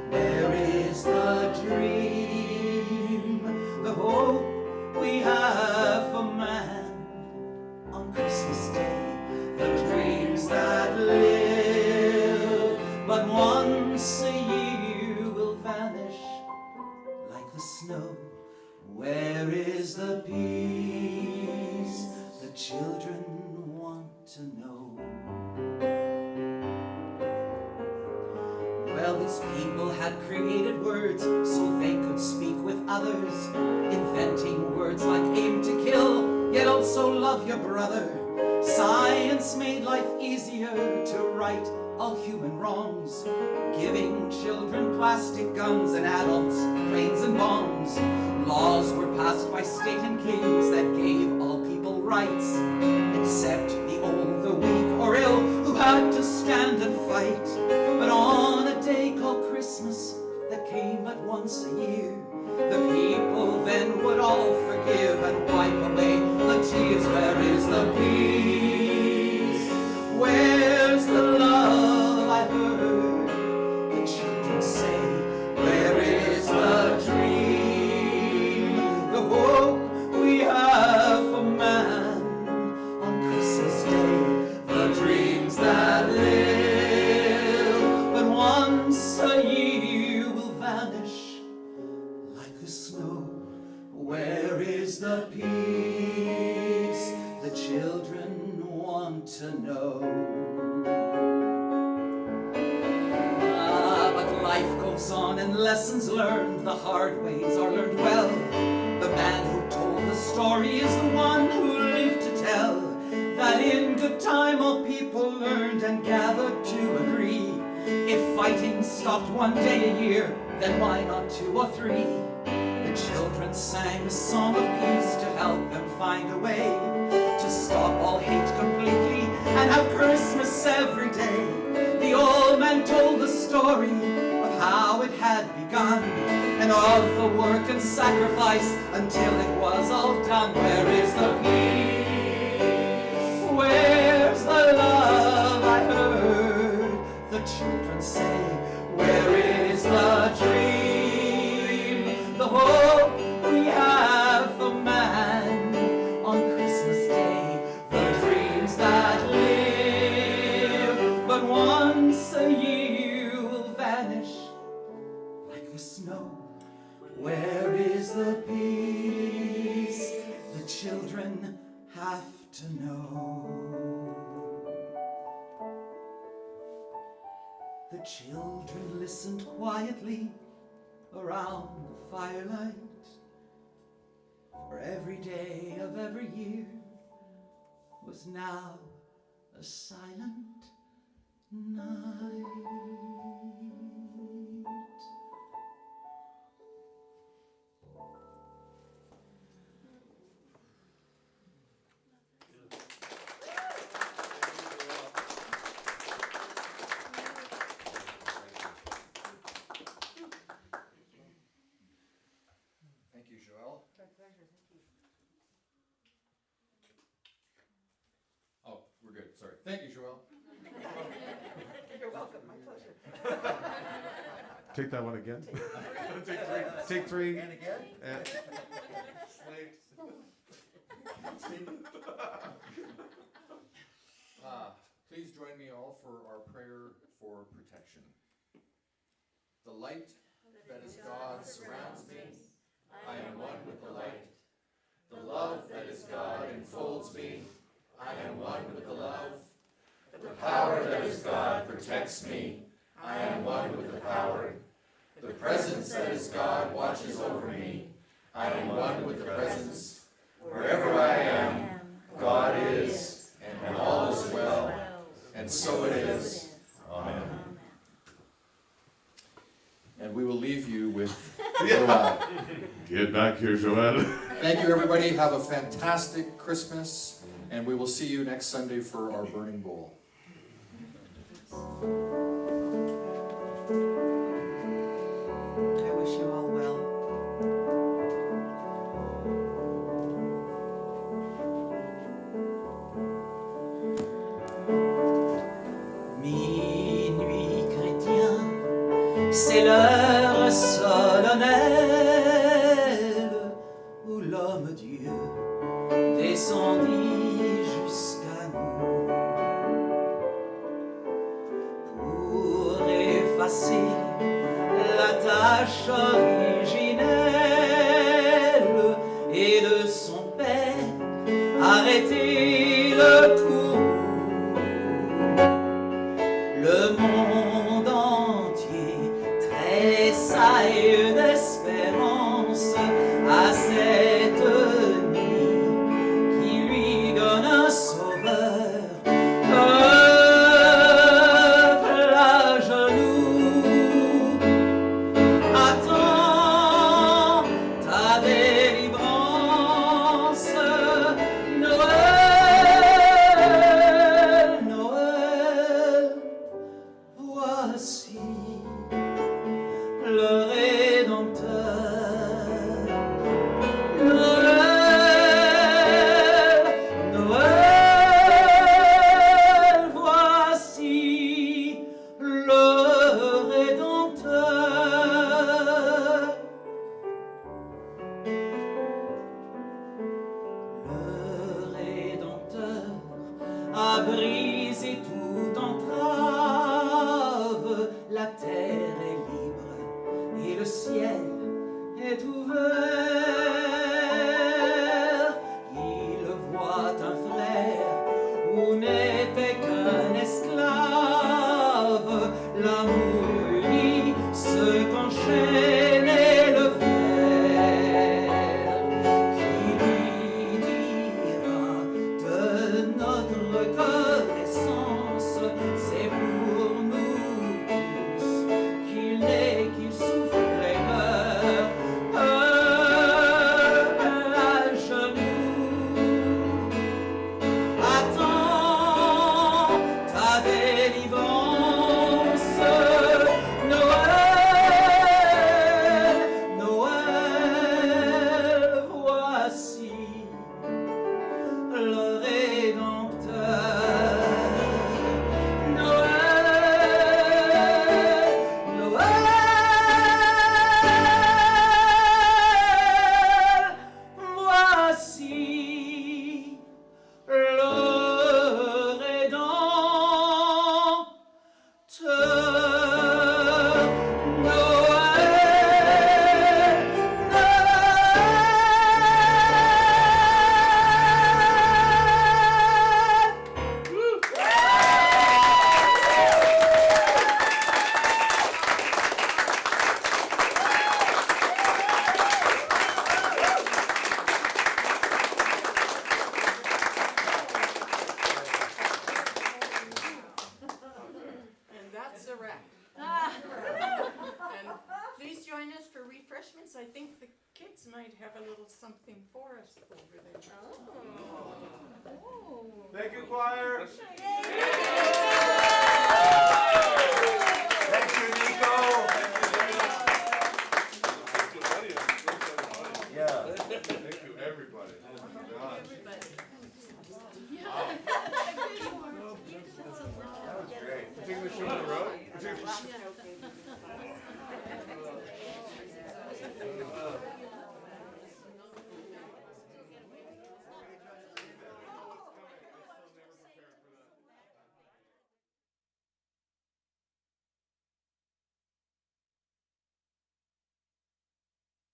Where is the dream, the hope we have for man on Christmas Day? The dreams that live but once a year will vanish like the snow. Where is the peace the children want to know? Well, these people had created words so they could speak with others, inventing words like aim to kill, yet also love your brother. Science made life easier to right all human wrongs, giving children plastic guns and adults planes and bombs. Laws were passed by state and kings that gave all people rights, except the old, the weak, or ill, who had to stand and fight. But on a day called Christmas that came but once a year, the people then would all forgive and wipe away the tears. Where is the peace? Where's the love I heard the children say? Where is the dream, the hope we have for man on Christmas Day? The dreams that live but once a year will vanish want to know. But life goes on and lessons learned the hard ways are learned well. The man who told the story is the one who lived to tell that in good time all people learned and gathered to agree. If fighting stopped one day a year, then why not 2 or 3? The children sang a song of peace to help them find a way to stop all hate completely and have Christmas every day. The old man told the story of how it had begun and of the work and sacrifice until it was all done. Where is the peace? Where's the love? I heard the children say. Where is the dream? The hope we have for man on Christmas Day. The dreams that live but once a year will vanish like the snow. Where is the peace? The children have to know. The children listened quietly around the firelight, for every day of every year was now a silent night. Thank you, Joelle. Oh, we're good. Sorry. Thank you, Joelle. You're welcome, my pleasure. Take that one again. Take three. And again? And Please join me all for our prayer for protection. The light that is God surrounds me. I am one with the light. The love that is God enfolds me. I am one with the love. The power that is God protects me. I am one with the power. The presence that is God watches over me. I am one with the presence. Wherever I am, God is, and all is well. And so it is. Amen. And we will leave you with Joelle. get back here, Joelle. Thank you, everybody. Have a fantastic Christmas, and we will see you next Sunday for our burning bowl. I wish you all well. Minuit chrétien, c'est l'heure solennelle où l'homme-dieu descendit jusqu'à nous pour effacer la tâche originelle et de son père arrêter le cours. Le monde entier tressaille d'espérance à cette nuit qui lui donne un sauveur. Peuple à genoux, attends ta délivrance. Noël, Noël, voici le Rédempteur. Noël, Noël, voici le Rédempteur. Le Rédempteur a brisé toute entrave. La terre est libre et le ciel est ouvert. Il voit un frère où naît reconnaissance, c'est pour nous tous qu'il naît, qu'il souffre et meurt à genoux. Attends ta délivrance, Noël, Noël, voici le Rédempteur. Noël, Noël, voici le Rédempteur. Noël, And that's a wrap. And please join us for refreshments. I think the kids might have a little something for us over there. Thank you, choir. Thank you, Nico. Yeah. Thank you, everybody. Oh my gosh. That was great. We're taking the show on the road? We're taking the show.